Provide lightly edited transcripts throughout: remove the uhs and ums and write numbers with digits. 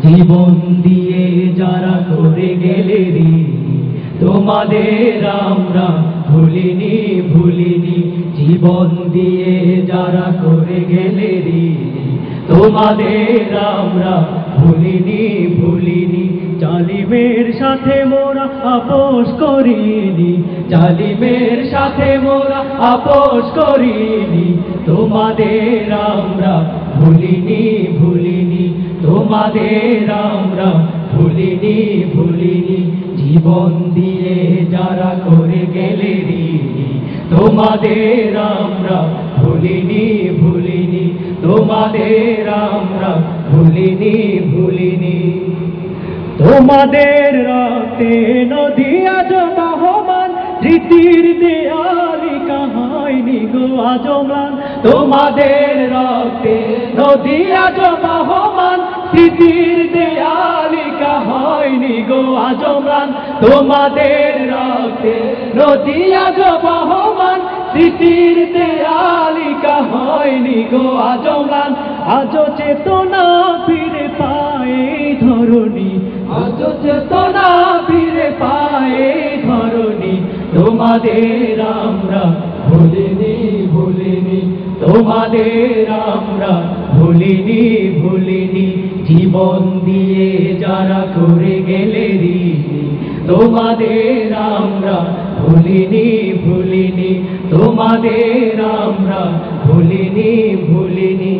জীবন দিয়ে যারা করে গেলে রে, তোমাদের আমরা ভুলিনি ভুলিনি। জীবন দিয়ে যারা করে গেলে রে, তোমাদের আমরা ভুলিনি ভুলিনি। জালিমের সাথে মোরা আপোষ করিনি, জালিমের সাথে মোরা আপোষ করিনি। তোমাদের আমরা ভুলিনি ভুলিনি, তোমাদের আমরা ভুলিনি ভুলিনি। জীবন দিয়ে যারা করে গেলে রে, তোমাদের আমরা ভুলিনি ভুলিনি, তোমাদের আমরা ভুলিনি ভুলিনি। তোমাদের রক্তে নদী আজ বহমান, স্মৃতির দেয়ালি কাহাইনি গো আজ ম্লান। তোমাদের রক্তে নদী আজ বহমান, স্মৃতির দেয়ালি কাহাইনি গো আজ ম্লান। তোমাদের রক্তে নদী আজ বহমান, স্মৃতির দেয়ালি কাহাইনি গো আজ ম্লান। আজ চেতনা ফিরে পায় ধরণী, আজ চেতনা ফিরে পায় ধরণী। তোমাদের আমরা ভুলিনি ভুলিনি, তোমাদের আমরা ভুলিনি ভুলিনি। জীবন দিয়ে যারা করে গেলে রে, তোমাদের আমরা ভুলিনি ভুলিনি, তোমাদের আমরা ভুলিনি ভুলিনি।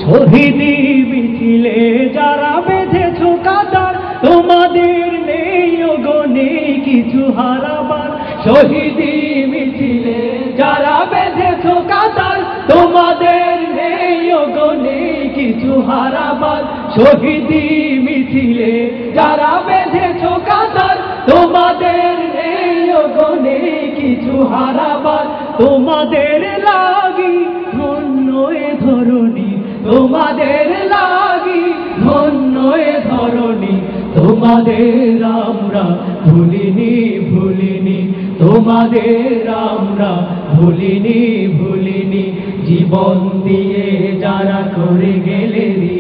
শহীদি মিছিলে যারা বেঁধেছ কাতার, তোমাদের নেই গনে কিছু হারাবার। শহীদি মিছিলে যারা বেঁধেছ কাতার, তোমাদের নেই গনে কিছু হারাবার। শহীদি মিছিলে যারা বেঁধেছ কাতার, তোমাদের নেই গনে কিছু হারাবার। তোমাদের লাগি ধন্য এ ধরণী, তোমাদের লাগি ধন্য এ ধরণী। তোমাদের আমরা ভুলিনি ভুলিনি, তোমাদের আমরা ভুলিনি ভুলিনি। জীবন দিয়ে যারা করে গেলে রে,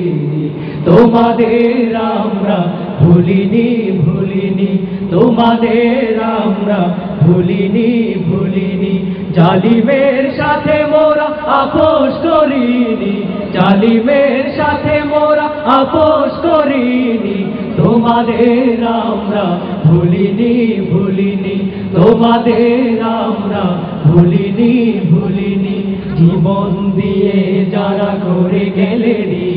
তোমাদের আমরা ভুলিনি ভুলিনি, তোমাদের আমরা ভুলিনি ভুলিনি। জালিমের সাথে মোরা আপোষ করিনি, জালিমের সাথে মোরা আপোষ করিনি। তোমাদের আমরা ভুলিনি ভুলিনি, তোমাদের আমরা ভুলিনি ভুলিনি। জীবন দিয়ে যারা করে গেলে রে,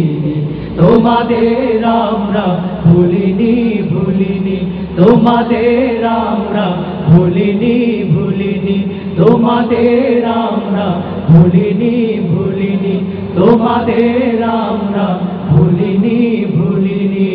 তোমাদের আমরা ভুলিনি ভুলিনি, তোমাদের আমরা ভুলিনি ভুলিনি, তোমাদের আমরা ভুলিনি ভুলিনি, তোমাদের আমরা ভুলিনি ভুলিনি।